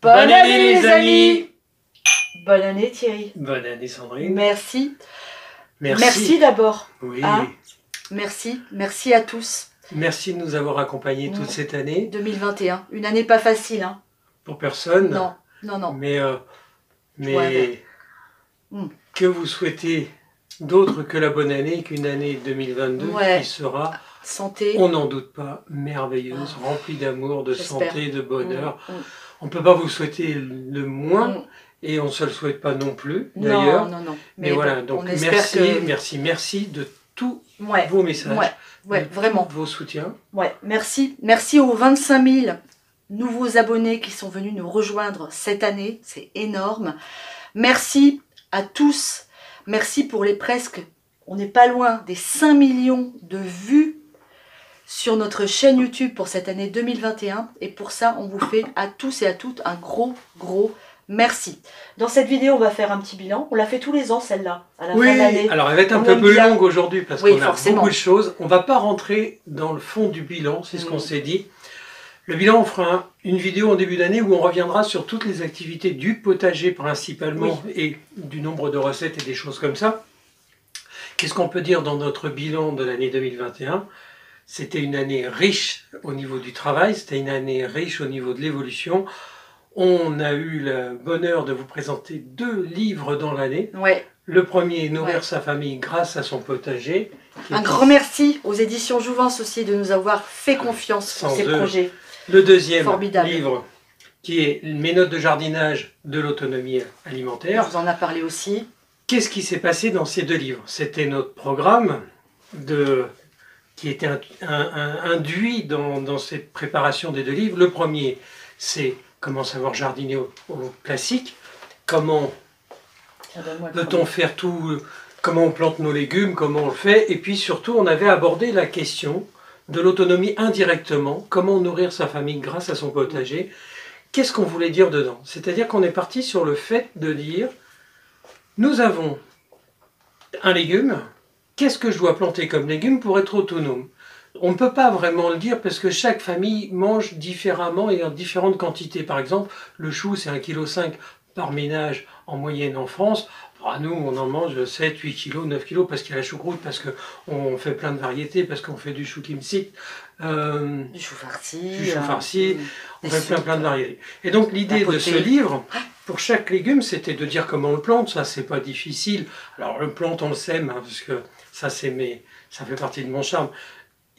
Bonne année les amis. Bonne année Thierry. Bonne année Sandrine. Merci. Merci. Merci d'abord. Oui. Hein, merci. Merci à tous. Merci de nous avoir accompagnés toute cette année. 2021. Une année pas facile. Hein. Pour personne. Non, non, non. Mais Ouais. Que vous souhaitez d'autre que la bonne année, qu'une année 2022 qui sera, santé, on n'en doute pas, merveilleuse, remplie d'amour, de santé, de bonheur. On ne peut pas vous souhaiter le moins et on ne se le souhaite pas non plus d'ailleurs. Non, non. Mais voilà, donc merci de tous vos messages, vraiment. vos soutiens. Merci. Merci aux 25 000 nouveaux abonnés qui sont venus nous rejoindre cette année. C'est énorme. Merci à tous. Merci pour les presque, on n'est pas loin des 5 millions de vues sur notre chaîne YouTube pour cette année 2021. Et pour ça, on vous fait à tous et à toutes un gros merci. Dans cette vidéo, on va faire un petit bilan. On l'a fait tous les ans, celle-là, à la fin de l'année. Alors elle va être un peu longue aujourd'hui parce qu'on a beaucoup de choses. On ne va pas rentrer dans le fond du bilan, c'est ce qu'on s'est dit. Le bilan, on fera une vidéo en début d'année où on reviendra sur toutes les activités du potager principalement et du nombre de recettes et des choses comme ça. Qu'est-ce qu'on peut dire dans notre bilan de l'année 2021? C'était une année riche au niveau du travail, c'était une année riche au niveau de l'évolution. On a eu le bonheur de vous présenter 2 livres dans l'année. Le premier, Nourrir sa famille grâce à son potager. Un grand merci aux éditions Jouvence aussi de nous avoir fait confiance pour ces projets. Le deuxième livre, qui est Mes notes de jardinage de l'autonomie alimentaire. Je vous en ai parlé aussi. Qu'est-ce qui s'est passé dans ces 2 livres? C'était notre programme qui était induit dans cette préparation des 2 livres. Le premier, c'est Comment savoir jardiner au classique. Comment peut-on faire tout, comment on plante nos légumes, comment on le fait. Et puis surtout, on avait abordé la question de l'autonomie indirectement, comment nourrir sa famille grâce à son potager. Qu'est-ce qu'on voulait dire dedans? C'est-à-dire qu'on est parti sur le fait de dire, nous avons un légume, qu'est-ce que je dois planter comme légume pour être autonome? On ne peut pas vraiment le dire parce que chaque famille mange différemment et en différentes quantités. Par exemple, le chou, c'est 1,5 kg par ménage en moyenne en France. Nous, on en mange 7, 8 kg, 9 kg parce qu'il y a la choucroute, parce qu'on fait plein de variétés, parce qu'on fait du chou kimchi, du chou farci, on fait plein de variétés. Et donc l'idée de ce livre, pour chaque légume, c'était de dire comment on le plante. Ça, c'est pas difficile. Alors le plante, on le sème, parce que ça fait partie de mon charme.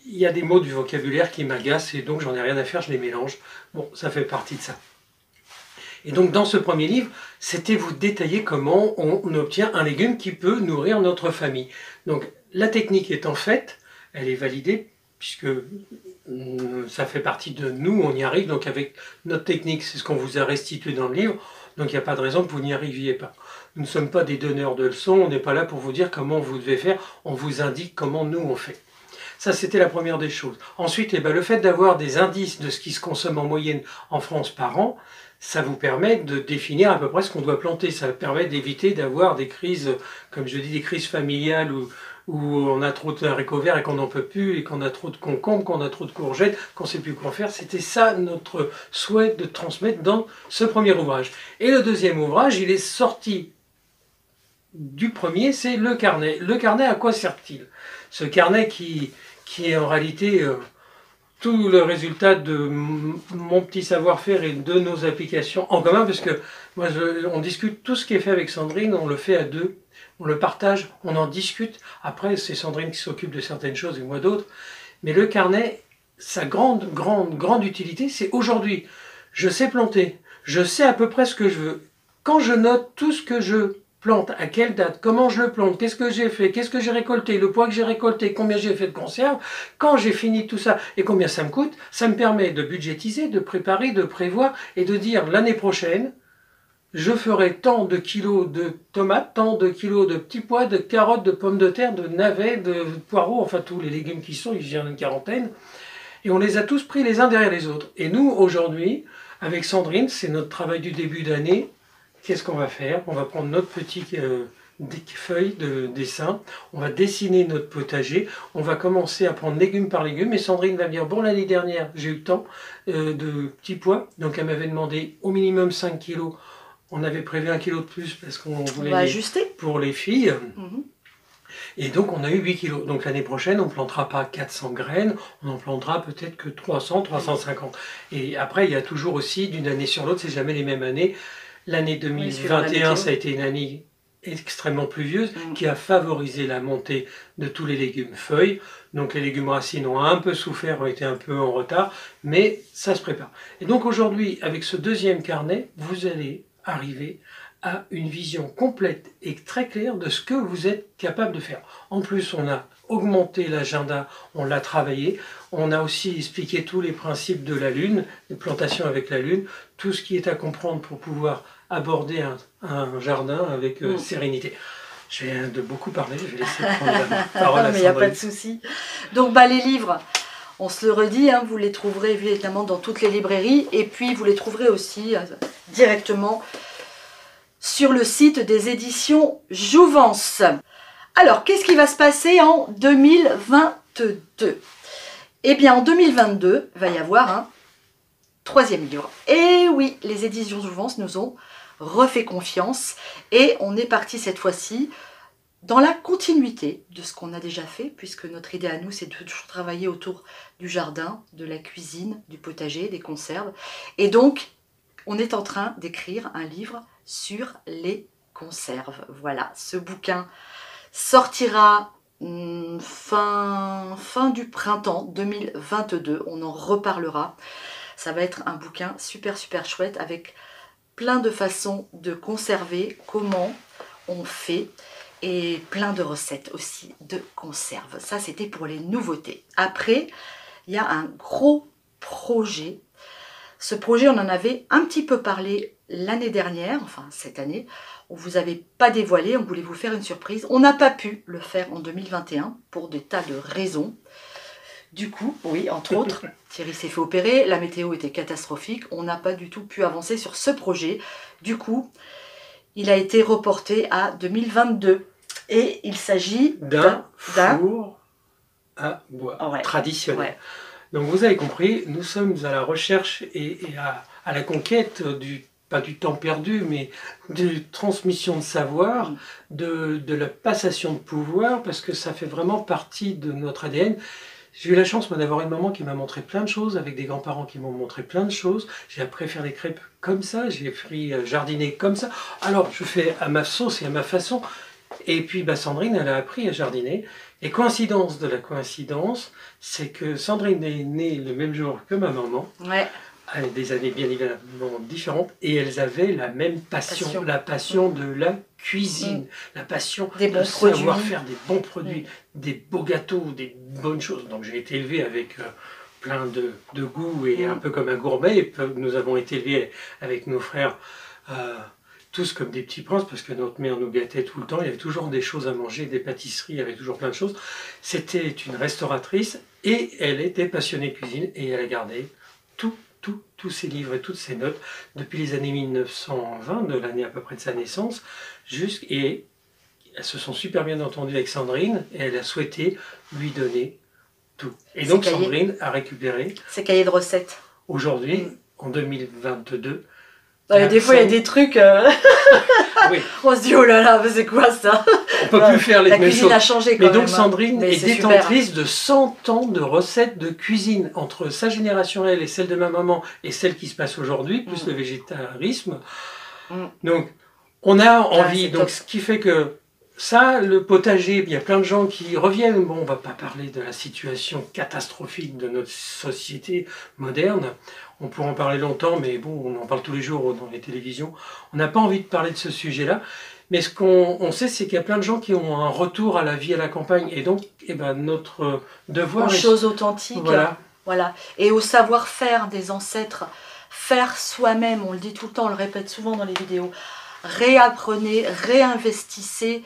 Il y a des mots du vocabulaire qui m'agacent et donc j'en ai rien à faire, je les mélange. Bon, ça fait partie de ça. Et donc dans ce premier livre, c'était vous détailler comment on obtient un légume qui peut nourrir notre famille. Donc la technique étant faite, elle est validée, puisque ça fait partie de nous, on y arrive. Donc avec notre technique, c'est ce qu'on vous a restitué dans le livre, donc il n'y a pas de raison que vous n'y arriviez pas. Nous ne sommes pas des donneurs de leçons, on n'est pas là pour vous dire comment vous devez faire, on vous indique comment nous on fait. Ça, c'était la première des choses. Ensuite, le fait d'avoir des indices de ce qui se consomme en moyenne en France par an, ça vous permet de définir à peu près ce qu'on doit planter. Ça permet d'éviter d'avoir des crises, comme je dis, des crises familiales où on a trop de haricots verts et qu'on n'en peut plus, et qu'on a trop de concombres, qu'on a trop de courgettes, qu'on ne sait plus quoi faire. C'était ça notre souhait de transmettre dans ce premier ouvrage. Et le deuxième ouvrage, il est sorti du premier, c'est le carnet. Le carnet, à quoi sert-il? Ce carnet qui est en réalité tout le résultat de mon petit savoir-faire et de nos applications en commun, parce que moi, on discute tout ce qui est fait avec Sandrine, on le fait à 2, on le partage, on en discute. Après, c'est Sandrine qui s'occupe de certaines choses et moi d'autres. Mais le carnet, sa grande utilité, c'est aujourd'hui, je sais planter, je sais à peu près ce que je veux. Quand je note tout ce que je plante, à quelle date, comment je le plante, qu'est-ce que j'ai fait, qu'est-ce que j'ai récolté, le poids que j'ai récolté, combien j'ai fait de conserve, quand j'ai fini tout ça et combien ça me coûte, ça me permet de budgétiser, de préparer, de prévoir et de dire l'année prochaine, je ferai tant de kilos de tomates, tant de kilos de petits pois, de carottes, de pommes de terre, de navets, de poireaux, enfin tous les légumes qui sont, il y en a une quarantaine, et on les a tous pris les uns derrière les autres. Et nous, aujourd'hui, avec Sandrine, c'est notre travail du début d'année. Qu'est-ce qu'on va faire? On va prendre notre petit des feuilles de dessin, on va dessiner notre potager, on va commencer à prendre légume par légume, et Sandrine va me dire, bon l'année dernière j'ai eu le temps de petits pois, donc elle m'avait demandé au minimum 5 kilos, on avait prévu 1 kilo de plus parce qu'on voulait ajuster pour les filles. Et donc on a eu 8 kilos. Donc l'année prochaine, on ne plantera pas 400 graines, on en plantera peut-être que 300, 350. Et après, il y a toujours aussi, d'une année sur l'autre, c'est jamais les mêmes années. L'année 2021, ça a été une année extrêmement pluvieuse qui a favorisé la montée de tous les légumes feuilles. Donc les légumes racines ont un peu souffert, ont été un peu en retard, mais ça se prépare. Et donc aujourd'hui, avec ce deuxième carnet, vous allez arriver à une vision complète et très claire de ce que vous êtes capable de faire. En plus, on a augmenté l'agenda, on l'a travaillé, on a aussi expliqué tous les principes de la Lune, les plantations avec la Lune, tout ce qui est à comprendre pour pouvoir aborder un jardin avec sérénité. Je viens de beaucoup parler, je vais laisser prendre la parole à Sandrine. Mais il n'y a pas de souci. Donc les livres, on se le redit, hein, vous les trouverez évidemment dans toutes les librairies, et puis vous les trouverez aussi directement sur le site des éditions Jouvence. Alors, qu'est-ce qui va se passer en 2022? Eh bien, en 2022, il va y avoir un troisième livre. Et oui, les éditions Jouvence nous ont refait confiance et on est parti cette fois-ci dans la continuité de ce qu'on a déjà fait, puisque notre idée à nous, c'est de toujours travailler autour du jardin, de la cuisine, du potager, des conserves. Et donc, on est en train d'écrire un livre sur les conserves. Voilà, ce bouquin sortira fin du printemps 2022. On en reparlera. Ça va être un bouquin super chouette avec plein de façons de conserver, comment on fait, et plein de recettes aussi de conserve. Ça, c'était pour les nouveautés. Après, il y a un gros projet. Ce projet, on en avait un petit peu parlé l'année dernière, enfin cette année. On ne vous avait pas dévoilé, on voulait vous faire une surprise. On n'a pas pu le faire en 2021 pour des tas de raisons. Du coup, oui, entre autres, Thierry s'est fait opérer, la météo était catastrophique, on n'a pas du tout pu avancer sur ce projet. Du coup, il a été reporté à 2022. Et il s'agit d'un four à bois traditionnel. Ouais. Donc vous avez compris, nous sommes à la recherche et à la conquête pas du temps perdu, mais de transmission de savoir, de la passation de pouvoir, parce que ça fait vraiment partie de notre ADN. J'ai eu la chance d'avoir une maman qui m'a montré plein de choses, avec des grands-parents qui m'ont montré plein de choses. J'ai appris à faire des crêpes comme ça, j'ai appris à jardiner comme ça. Alors je fais à ma sauce et à ma façon. Et puis Sandrine, elle a appris à jardiner. Et coïncidence de la coïncidence, c'est que Sandrine est née le même jour que ma maman. Ouais. Avec des années bien évidemment différentes, et elles avaient la même passion. La passion de la cuisine, la passion de savoir faire des bons produits, des beaux gâteaux, des bonnes choses. Donc j'ai été élevée avec plein de goût et un peu comme un gourmet. Nous avons été élevés avec nos frères tous comme des petits princes, parce que notre mère nous gâtait tout le temps, il y avait toujours des choses à manger, des pâtisseries, il y avait toujours plein de choses. C'était une restauratrice, et elle était passionnée de cuisine, et elle a gardé tous ses livres et toutes ses notes depuis les années 1920, de l'année à peu près de sa naissance, et elles se sont super bien entendues avec Sandrine, et elle a souhaité lui donner tout. Et donc Sandrine a récupéré ses cahiers de recettes. Aujourd'hui, en 2022. Des fois, il y a des trucs... oui. On se dit, oh là là, c'est quoi ça? On peut plus faire les mêmes choses. A changé quand mais donc même, Sandrine est détentrice de 100 ans de recettes de cuisine. Entre sa génération, elle, et celle de ma maman, et celle qui se passe aujourd'hui, plus le végétarisme. Donc, on a envie. Donc, ce qui fait que ça, le potager, il y a plein de gens qui reviennent. Bon, on va pas parler de la situation catastrophique de notre société moderne. On pourra en parler longtemps, mais bon, on en parle tous les jours dans les télévisions. On n'a pas envie de parler de ce sujet-là. Mais ce qu'on sait, c'est qu'il y a plein de gens qui ont un retour à la vie à la campagne. Et donc, notre devoir... Aux choses authentiques. Voilà. Et au savoir-faire des ancêtres. Faire soi-même, on le dit tout le temps, on le répète souvent dans les vidéos. Réapprenez, réinvestissez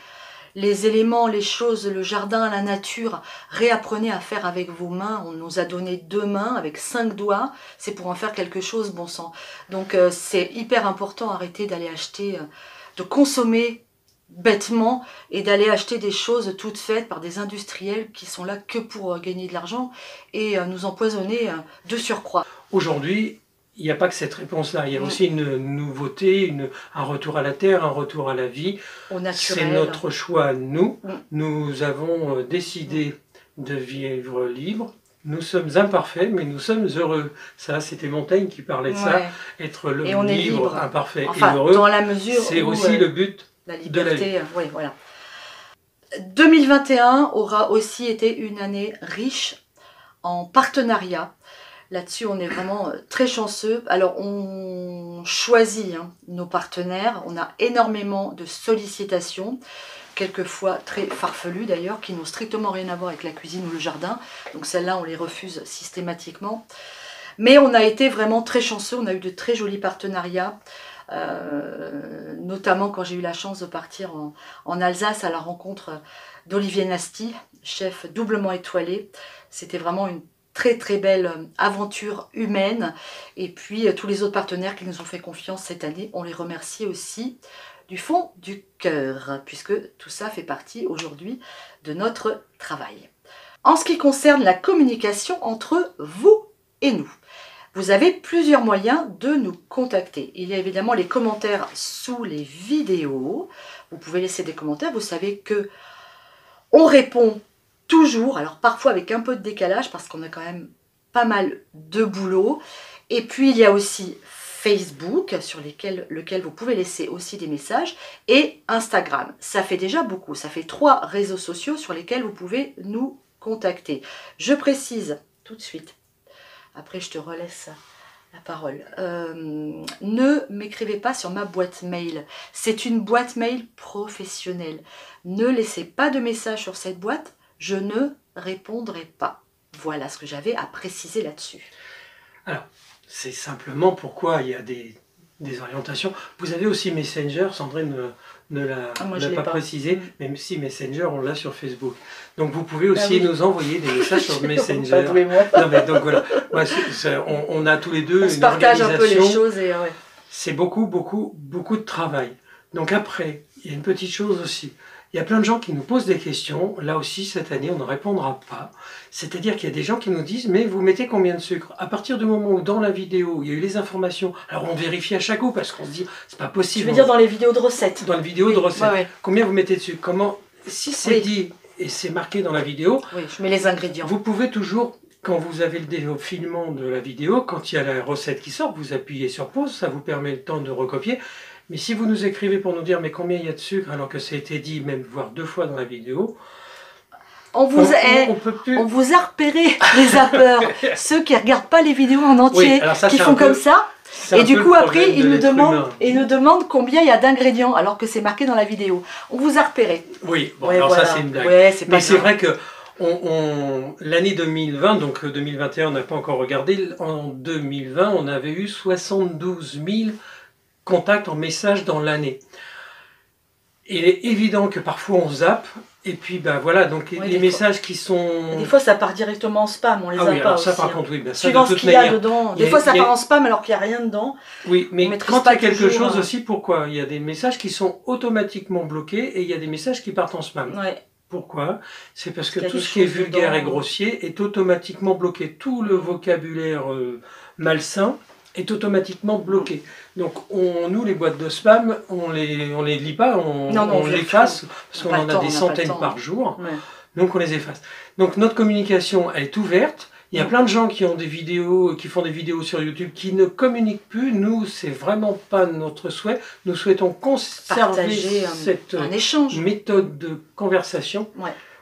les éléments, les choses, le jardin, la nature. Réapprenez à faire avec vos mains. On nous a donné 2 mains avec 5 doigts. C'est pour en faire quelque chose, bon sang. Donc c'est hyper important, arrêtez d'aller acheter, de consommer bêtement et d'aller acheter des choses toutes faites par des industriels qui sont là que pour gagner de l'argent et nous empoisonner de surcroît. Aujourd'hui, il n'y a pas que cette réponse-là, il y a aussi une nouveauté, un retour à la terre, un retour à la vie. Au naturel. C'est notre choix, nous. Nous avons décidé de vivre libre. Nous sommes imparfaits, mais nous sommes heureux. Ça, c'était Montaigne qui parlait de ça. Être libre, imparfait et heureux, dans la mesure c'est aussi le but la liberté, de la vie. Oui, voilà. 2021 aura aussi été une année riche en partenariats. Là-dessus, on est vraiment très chanceux. Alors, on choisit nos partenaires. On a énormément de sollicitations, quelquefois très farfelues d'ailleurs, qui n'ont strictement rien à voir avec la cuisine ou le jardin. Donc, celles-là, on les refuse systématiquement. Mais on a été vraiment très chanceux. On a eu de très jolis partenariats. Notamment quand j'ai eu la chance de partir en Alsace à la rencontre d'Olivier Nasty, chef doublement étoilé. C'était vraiment une très très belle aventure humaine. Et puis tous les autres partenaires qui nous ont fait confiance cette année, on les remercie aussi du fond du cœur, puisque tout ça fait partie aujourd'hui de notre travail. En ce qui concerne la communication entre vous et nous, vous avez plusieurs moyens de nous contacter. Il y a évidemment les commentaires sous les vidéos. Vous pouvez laisser des commentaires. Vous savez que on répond toujours, alors parfois avec un peu de décalage parce qu'on a quand même pas mal de boulot. Et puis il y a aussi Facebook sur lequel vous pouvez laisser aussi des messages et Instagram. Ça fait déjà beaucoup, ça fait 3 réseaux sociaux sur lesquels vous pouvez nous contacter. Je précise tout de suite, après je te relaisse la parole, ne m'écrivez pas sur ma boîte mail. C'est une boîte mail professionnelle. Ne laissez pas de message sur cette boîte. Je ne répondrai pas. Voilà ce que j'avais à préciser là-dessus. Alors, c'est simplement pourquoi il y a des orientations. Vous avez aussi Messenger, Sandrine ne l'a pas précisé, même si Messenger, on l'a sur Facebook. Donc vous pouvez aussi nous envoyer des messages sur Messenger. Non, mais donc voilà, on a tous les deux une partage un peu les choses. Et ouais. C'est beaucoup de travail. Donc après, il y a une petite chose aussi. Il y a plein de gens qui nous posent des questions. Là aussi, cette année, on ne répondra pas. C'est-à-dire qu'il y a des gens qui nous disent « Mais vous mettez combien de sucre ?» À partir du moment où, dans la vidéo, il y a eu les informations, alors on vérifie à chaque coup parce qu'on se dit « C'est pas possible. » Je veux dire dans les vidéos de recettes. Dans les vidéos de recettes. Combien vous mettez de sucre? Comment? Si c'est dit et c'est marqué dans la vidéo, je mets les ingrédients. Vous pouvez toujours, quand vous avez le défilement de la vidéo, quand il y a la recette qui sort, vous appuyez sur pause, ça vous permet le temps de recopier. Mais si vous nous écrivez pour nous dire mais combien il y a de sucre alors que ça a été dit même voire 2 fois dans la vidéo, on vous a repéré les zappeurs, ceux qui ne regardent pas les vidéos en entier, qui font comme ça, et du coup après ils nous demandent combien il y a d'ingrédients alors que c'est marqué dans la vidéo. On vous a repéré. Oui, bon, alors voilà. Ça c'est une blague. Mais c'est vrai que l'année 2020, donc 2021 on n'a pas encore regardé, en 2020 on avait eu 72 000 contacts en message dans l'année. Il est évident que parfois on zappe, et puis ben voilà, donc les messages qui sont... Des fois ça part directement en spam, on les zappe pas ça aussi, par contre, oui, ben ça suivant ce qu'il y a dedans. Des fois ça part en spam alors qu'il n'y a rien dedans. Oui, mais quand il y a quelque chose aussi, pourquoi? Il y a des messages qui sont automatiquement bloqués, et il y a des messages qui partent en spam. Pourquoi? C'est parce que tout ce qui est vulgaire et grossier est automatiquement bloqué. Tout le vocabulaire malsain est automatiquement bloqué. Donc nous, les boîtes de spam, on les lit pas, on les efface, parce qu'on en a des centaines par jour, donc on les efface. Donc notre communication, elle est ouverte. Il y a plein de gens qui ont des vidéos, qui font des vidéos sur YouTube, qui ne communiquent plus. Nous, c'est vraiment pas notre souhait. Nous souhaitons conserver cette méthode de conversation.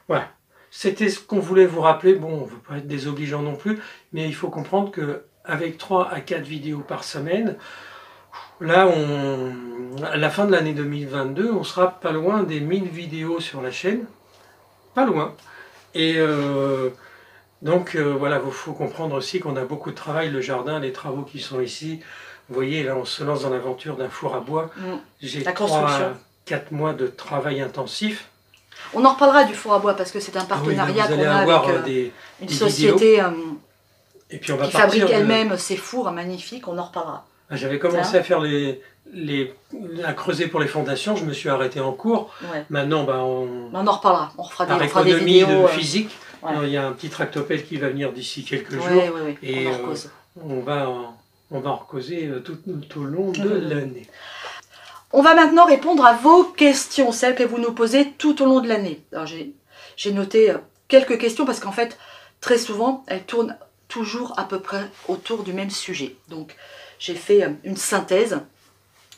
Voilà. C'était ce qu'on voulait vous rappeler. Bon, on ne veut pas être désobligeant non plus, mais il faut comprendre que avec 3 à 4 vidéos par semaine, là, à la fin de l'année 2022, on sera pas loin des 1000 vidéos sur la chaîne. Pas loin. Et donc voilà, il faut comprendre aussi qu'on a beaucoup de travail, le jardin, les travaux qui sont ici. Vous voyez, là, on se lance dans l'aventure d'un four à bois. J'ai 3 à 4 mois de travail intensif. On en reparlera du four à bois parce que c'est un partenariat qu'on a avec une société qui fabrique elle-même ses fours magnifiques, on en reparlera. J'avais commencé à faire à creuser pour les fondations, je me suis arrêté en cours. Ouais. Maintenant, on en reparlera. On fera des vidéos. De physique, il y a un petit tractopelle qui va venir d'ici quelques jours. Ouais. Et on va en causer tout au long de l'année. On va maintenant répondre à vos questions, celles que vous nous posez tout au long de l'année. Alors j'ai noté quelques questions parce qu'en fait, très souvent, elles tournent toujours à peu près autour du même sujet. Donc, j'ai fait une synthèse.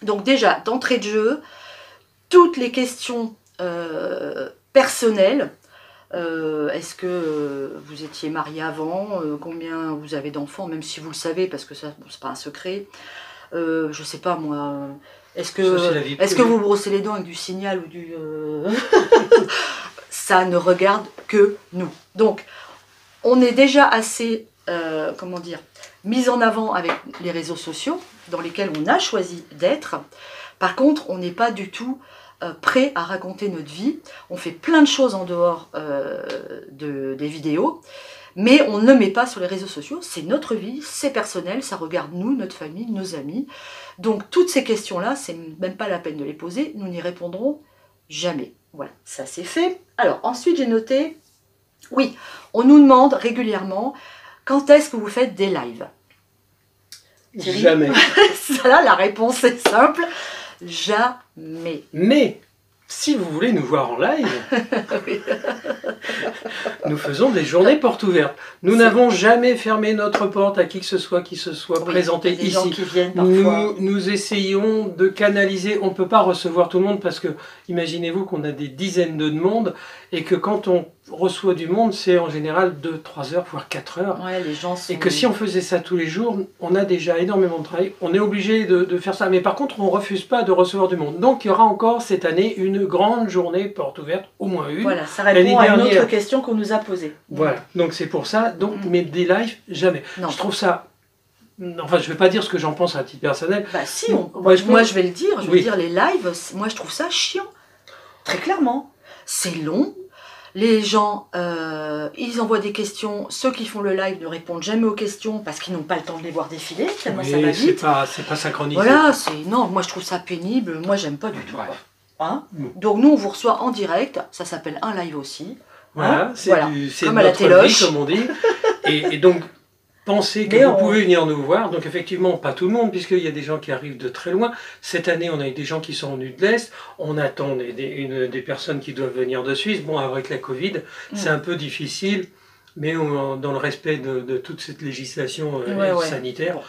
Donc déjà, d'entrée de jeu, toutes les questions personnelles. Est-ce que vous étiez marié avant? Combien vous avez d'enfants? Même si vous le savez, parce que ça, bon, c'est pas un secret. Je sais pas moi... Est-ce que vous brossez les dents avec du Signal ou du... Ça ne regarde que nous. Donc, on est déjà assez, comment dire, mis en avant avec les réseaux sociaux, dans lesquels on a choisi d'être. Par contre, on n'est pas du tout prêt à raconter notre vie. On fait plein de choses en dehors des vidéos, mais on ne met pas sur les réseaux sociaux. C'est notre vie, c'est personnel, ça regarde nous, notre famille, nos amis. Donc toutes ces questions-là, c'est même pas la peine de les poser, nous n'y répondrons jamais. Voilà, ça c'est fait. Alors ensuite j'ai noté, oui, on nous demande régulièrement quand est-ce que vous faites des lives. Jamais. Ça là, la réponse est simple, jamais. Mais si vous voulez nous voir en live, nous faisons des journées portes ouvertes. Nous n'avons jamais fermé notre porte à qui que ce soit qui se soit présenté ici. Gens qui viennent parfois. Nous essayons de canaliser. On ne peut pas recevoir tout le monde parce que, imaginez-vous qu'on a des dizaines de demandes et que quand on reçoit du monde, c'est en général 2-3 heures, voire 4 heures. Ouais, les gens sont... Et que si on faisait ça tous les jours, on a déjà énormément de travail. On est obligé de faire ça. Mais par contre, on ne refuse pas de recevoir du monde. Donc, il y aura encore cette année une grande journée porte ouverte, au moins une. Voilà, ça répond à une autre question qu'on nous a posée. Voilà, donc c'est pour ça. Donc, mais des lives, jamais. Non. Je trouve ça... Enfin, je ne vais pas dire ce que j'en pense à titre personnel. Bah si, moi je vais le dire. Je vais dire les lives, moi je trouve ça chiant. Très clairement. C'est long. Les gens, ils envoient des questions. Ceux qui font le live ne répondent jamais aux questions parce qu'ils n'ont pas le temps de les voir défiler. Tellement ça va vite. C'est pas synchronisé. Voilà, non, moi je trouve ça pénible. Moi j'aime pas du tout. Hein, donc nous on vous reçoit en direct. Ça s'appelle un live aussi. Voilà, hein, c'est comme à la téloche, comme on dit. Et donc pensez que vous pouvez venir nous voir. Donc effectivement, pas tout le monde, puisqu'il y a des gens qui arrivent de très loin. Cette année, on a eu des gens qui sont venus de l'Est. On attend des personnes qui doivent venir de Suisse. Bon, avec la Covid, c'est un peu difficile, mais dans le respect de toute cette législation sanitaire,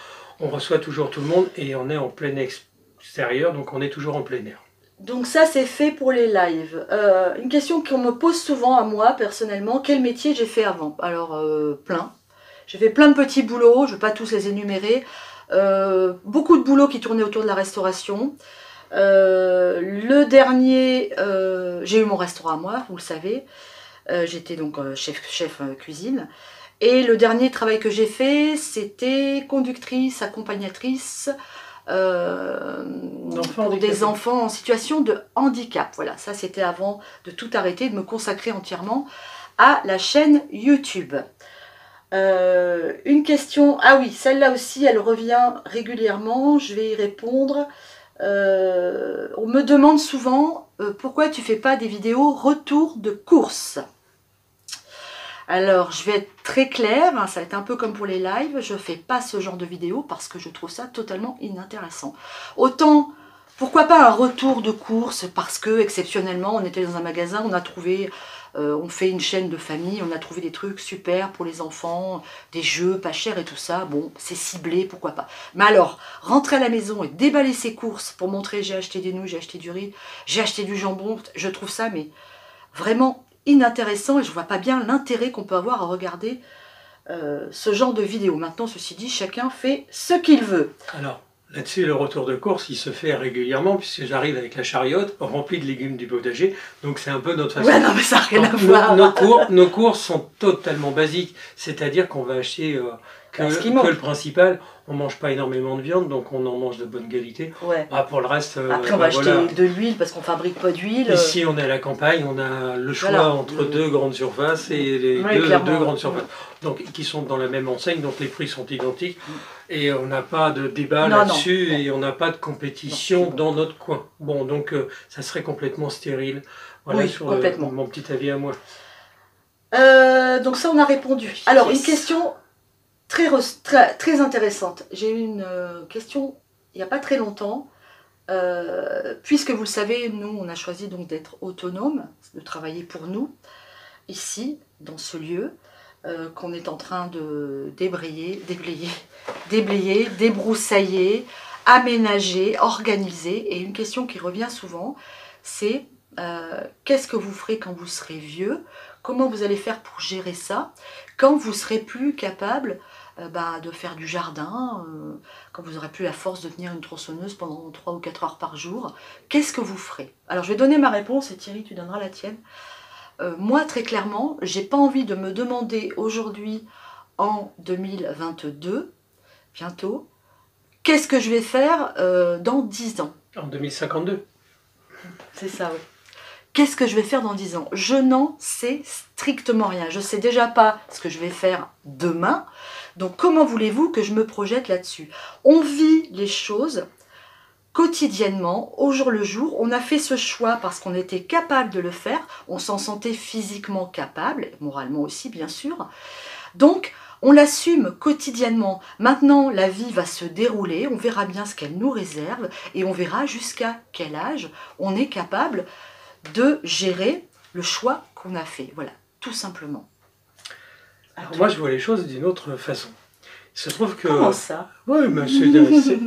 on reçoit toujours tout le monde et on est en plein extérieur, donc on est toujours en plein air. Donc ça, c'est fait pour les lives. Une question qu'on me pose souvent à moi, personnellement, quel métier j'ai fait avant? Alors, plein. J'ai fait plein de petits boulots, je ne vais pas tous les énumérer. Beaucoup de boulots qui tournaient autour de la restauration. Le dernier, j'ai eu mon restaurant à moi, vous le savez. J'étais donc chef cuisine. Et le dernier travail que j'ai fait, c'était conductrice, accompagnatrice pour des enfants en situation de handicap. Voilà, ça c'était avant de tout arrêter, de me consacrer entièrement à la chaîne YouTube. Une question, ah oui, celle-là aussi, elle revient régulièrement, je vais y répondre. On me demande souvent pourquoi tu fais pas des vidéos retour de course. Alors, je vais être très claire, hein, ça va être un peu comme pour les lives, je fais pas ce genre de vidéos parce que je trouve ça totalement inintéressant. Autant, pourquoi pas un retour de course parce que, exceptionnellement, on était dans un magasin, on a trouvé... on fait une chaîne de famille, on a trouvé des trucs super pour les enfants, des jeux pas chers et tout ça, bon, c'est ciblé, pourquoi pas. Mais alors, rentrer à la maison et déballer ses courses pour montrer j'ai acheté des nouilles, j'ai acheté du riz, j'ai acheté du jambon, je trouve ça mais vraiment inintéressant et je vois pas bien l'intérêt qu'on peut avoir à regarder ce genre de vidéo. Maintenant, ceci dit, chacun fait ce qu'il veut. Alors, là-dessus, le retour de course, il se fait régulièrement, puisque j'arrive avec la chariote remplie de légumes du potager, donc c'est un peu notre façon. Ouais, non, mais ça n'a rien à voir. Nos courses sont totalement basiques, c'est-à-dire qu'on va acheter que le principal. On mange pas énormément de viande, donc on en mange de bonne qualité. Ouais. Pour le reste, après on va acheter de l'huile parce qu'on fabrique pas d'huile. Ici on est à la campagne, on a le choix entre deux grandes surfaces et les deux grandes surfaces, donc qui sont dans la même enseigne, donc les prix sont identiques et on n'a pas de débat là-dessus et on n'a pas de compétition dans notre coin. Bon, donc ça serait complètement stérile. Voilà sur mon petit avis à moi. Donc ça on a répondu. Alors une question très intéressante. J'ai eu une question il n'y a pas très longtemps. Puisque vous le savez, nous on a choisi donc d'être autonomes, de travailler pour nous, ici, dans ce lieu, qu'on est en train de déblayer, débroussailler, aménager, organiser. Et une question qui revient souvent, c'est qu'est-ce que vous ferez quand vous serez vieux? Comment vous allez faire pour gérer ça quand vous serez plus capable de faire du jardin, quand vous n'aurez plus la force de tenir une tronçonneuse pendant 3 ou 4 heures par jour? Qu'est-ce que vous ferez? Alors je vais donner ma réponse et Thierry tu donneras la tienne. Moi très clairement, j'ai pas envie de me demander aujourd'hui en 2022, bientôt, qu'est-ce que je vais faire dans 10 ans? En 2052. C'est ça, oui. Qu'est-ce que je vais faire dans 10 ans? Je n'en sais strictement rien. Je ne sais déjà pas ce que je vais faire demain. Donc comment voulez-vous que je me projette là-dessus? On vit les choses quotidiennement, au jour le jour. On a fait ce choix parce qu'on était capable de le faire. On s'en sentait physiquement capable, moralement aussi bien sûr. Donc on l'assume quotidiennement. Maintenant la vie va se dérouler, on verra bien ce qu'elle nous réserve et on verra jusqu'à quel âge on est capable de gérer le choix qu'on a fait. Voilà, tout simplement. Alors moi, je vois les choses d'une autre façon. Il se trouve que... Comment ça? Oui, mais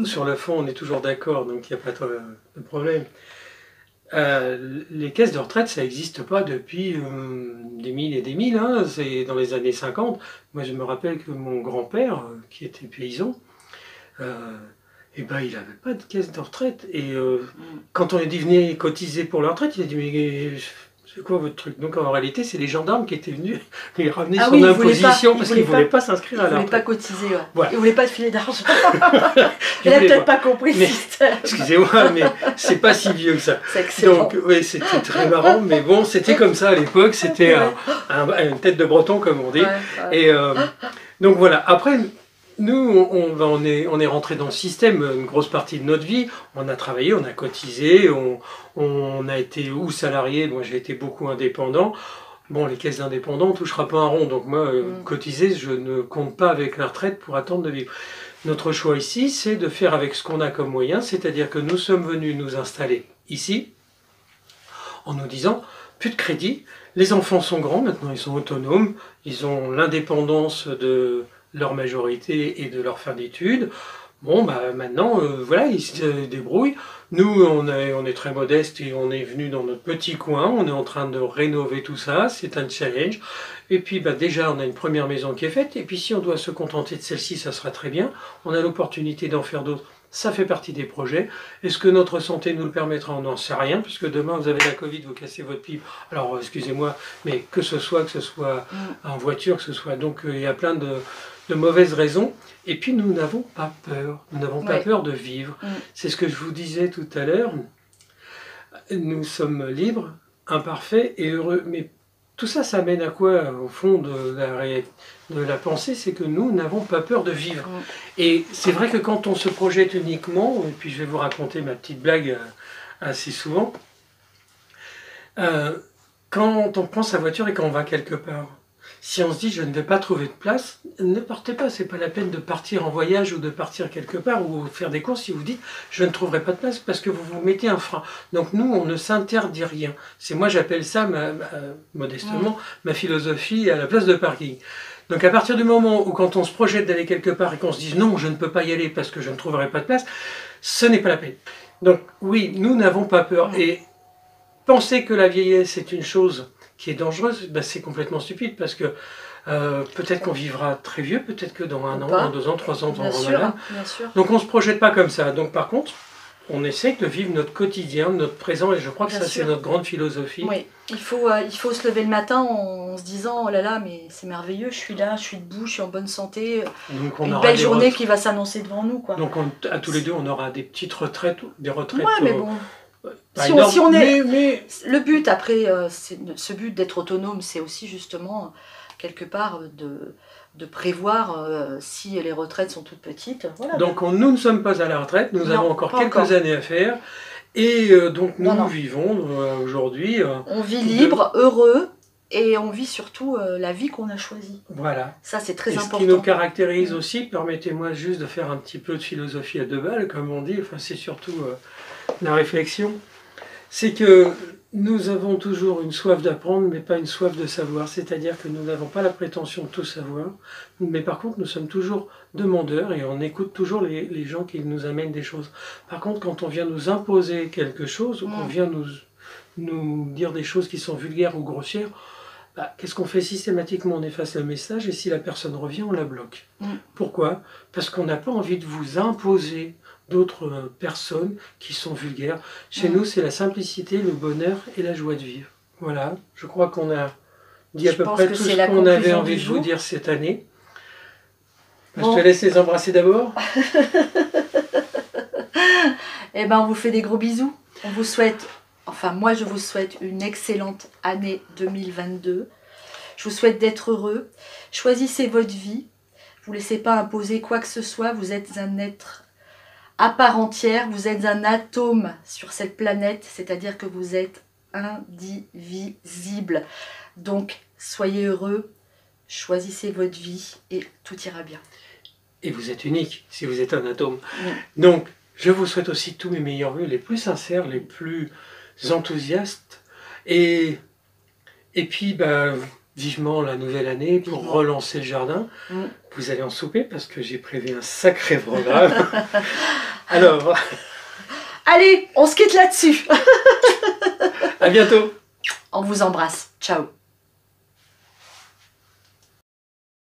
sur le fond, on est toujours d'accord, donc il n'y a pas de problème. Les caisses de retraite, ça n'existe pas depuis des milles et des milles. Hein. C'est dans les années 50. Moi, je me rappelle que mon grand-père, qui était paysan, il n'avait pas de caisse de retraite. Et quand on a dit venez cotiser pour la retraite, il a dit mais c'est quoi votre truc? Donc en réalité, c'est les gendarmes qui étaient venus lui ramener son imposition parce qu'ils ne voulaient pas s'inscrire à la retraite. Ils ne voulaient pas cotiser, ouais. Voilà. Ils ne voulaient pas te filer d'argent. Il n'a peut-être pas compris le système. Excusez-moi, mais c'est pas si vieux que ça. C'est excellent. Donc oui, c'était très marrant, mais bon, c'était comme ça à l'époque. C'était une tête de breton, comme on dit. Ouais. Et donc voilà, après... Nous, on est rentré dans le système une grosse partie de notre vie. On a travaillé, on a cotisé, on a été ou salarié. Moi, j'ai été beaucoup indépendant. Bon, les caisses d'indépendants, on ne touchera pas un rond. Donc moi, cotiser, je ne compte pas avec la retraite pour attendre de vivre. Notre choix ici, c'est de faire avec ce qu'on a comme moyen. C'est-à-dire que nous sommes venus nous installer ici en nous disant, plus de crédit. Les enfants sont grands, maintenant ils sont autonomes. Ils ont l'indépendance de... leur majorité et de leur fin d'études. Bon, maintenant, voilà, ils se débrouillent. Nous, on est très modestes et on est venu dans notre petit coin. On est en train de rénover tout ça. C'est un challenge. Et puis, déjà, on a une première maison qui est faite. Et puis, si on doit se contenter de celle-ci, ça sera très bien. On a l'opportunité d'en faire d'autres. Ça fait partie des projets. Est-ce que notre santé nous le permettra? On n'en sait rien, puisque demain, vous avez la Covid, vous cassez votre pipe. Alors, excusez-moi, mais que ce soit en voiture, que ce soit... Donc, il y a plein de mauvaises raisons. Et puis, nous n'avons pas peur. Nous n'avons pas peur de vivre. C'est ce que je vous disais tout à l'heure. Nous sommes libres, imparfaits et heureux. Mais tout ça, ça mène à quoi, au fond de la pensée? C'est que nous n'avons pas peur de vivre. Et c'est vrai que quand on se projette uniquement, et puis je vais vous raconter ma petite blague assez souvent, quand on prend sa voiture et quand on va quelque part, si on se dit je ne vais pas trouver de place, ne partez pas, c'est pas la peine de partir en voyage ou de partir quelque part ou faire des courses si vous dites je ne trouverai pas de place parce que vous vous mettez un frein. Donc nous on ne s'interdit rien. C'est moi j'appelle ça modestement ma philosophie à la place de parking. Donc à partir du moment où quand on se projette d'aller quelque part et qu'on se dit non je ne peux pas y aller parce que je ne trouverai pas de place, ce n'est pas la peine. Donc oui, nous n'avons pas peur et penser que la vieillesse est une chose qui est dangereuse, c'est complètement stupide parce que peut-être qu'on vivra très vieux, peut-être que dans 1 an, 2 ans, 3 ans, on sera malade. Donc on ne se projette pas comme ça. Donc par contre, on essaie de vivre notre quotidien, notre présent, et je crois que Bien ça sûr. c'est notre grande philosophie. Oui, il faut se lever le matin en se disant, oh là là, mais c'est merveilleux, je suis là, je suis debout, je suis en bonne santé, Donc on une aura belle des journée qui va s'annoncer devant nous, quoi. Donc à tous les deux, on aura des petites retraites, des retraites. Ouais, mais bon, pas si énormes, on est... mais... Le but, après, ce but d'être autonome, c'est aussi justement, quelque part, de prévoir si les retraites sont toutes petites. Voilà. Donc nous ne sommes pas à la retraite, nous avons encore quelques années à faire. Et donc nous vivons aujourd'hui... on vit libre, heureux, et on vit surtout la vie qu'on a choisie. Voilà. Ça, c'est très important. Ce qui nous caractérise aussi, permettez-moi juste de faire un petit peu de philosophie à deux balles, comme on dit, enfin c'est surtout la réflexion, c'est que nous avons toujours une soif d'apprendre, mais pas une soif de savoir. C'est-à-dire que nous n'avons pas la prétention de tout savoir, mais par contre, nous sommes toujours demandeurs et on écoute toujours les gens qui nous amènent des choses. Par contre, quand on vient nous imposer quelque chose, ou qu'on vient nous dire des choses qui sont vulgaires ou grossières, bah, qu'est-ce qu'on fait systématiquement? On efface le message et si la personne revient, on la bloque. Pourquoi? Parce qu'on n'a pas envie de vous imposer d'autres personnes qui sont vulgaires. Chez nous, c'est la simplicité, le bonheur et la joie de vivre. Voilà, je crois qu'on a dit à peu près tout ce qu'on avait envie de vous dire cette année. Bon. Je te laisse les embrasser d'abord. Eh ben, on vous fait des gros bisous. On vous souhaite, enfin moi je vous souhaite une excellente année 2022. Je vous souhaite d'être heureux. Choisissez votre vie. Vous ne laissez pas imposer quoi que ce soit. Vous êtes un être à part entière, vous êtes un atome sur cette planète, c'est-à-dire que vous êtes indivisible. Donc, soyez heureux, choisissez votre vie et tout ira bien. Et vous êtes unique si vous êtes un atome. Donc, je vous souhaite aussi tous mes meilleurs vœux, les plus sincères, les plus enthousiastes. Et puis, bah, vivement la nouvelle année pour relancer le jardin. Vous allez en souper parce que j'ai prévu un sacré programme. Alors... Allez, on se quitte là-dessus. À bientôt. On vous embrasse. Ciao.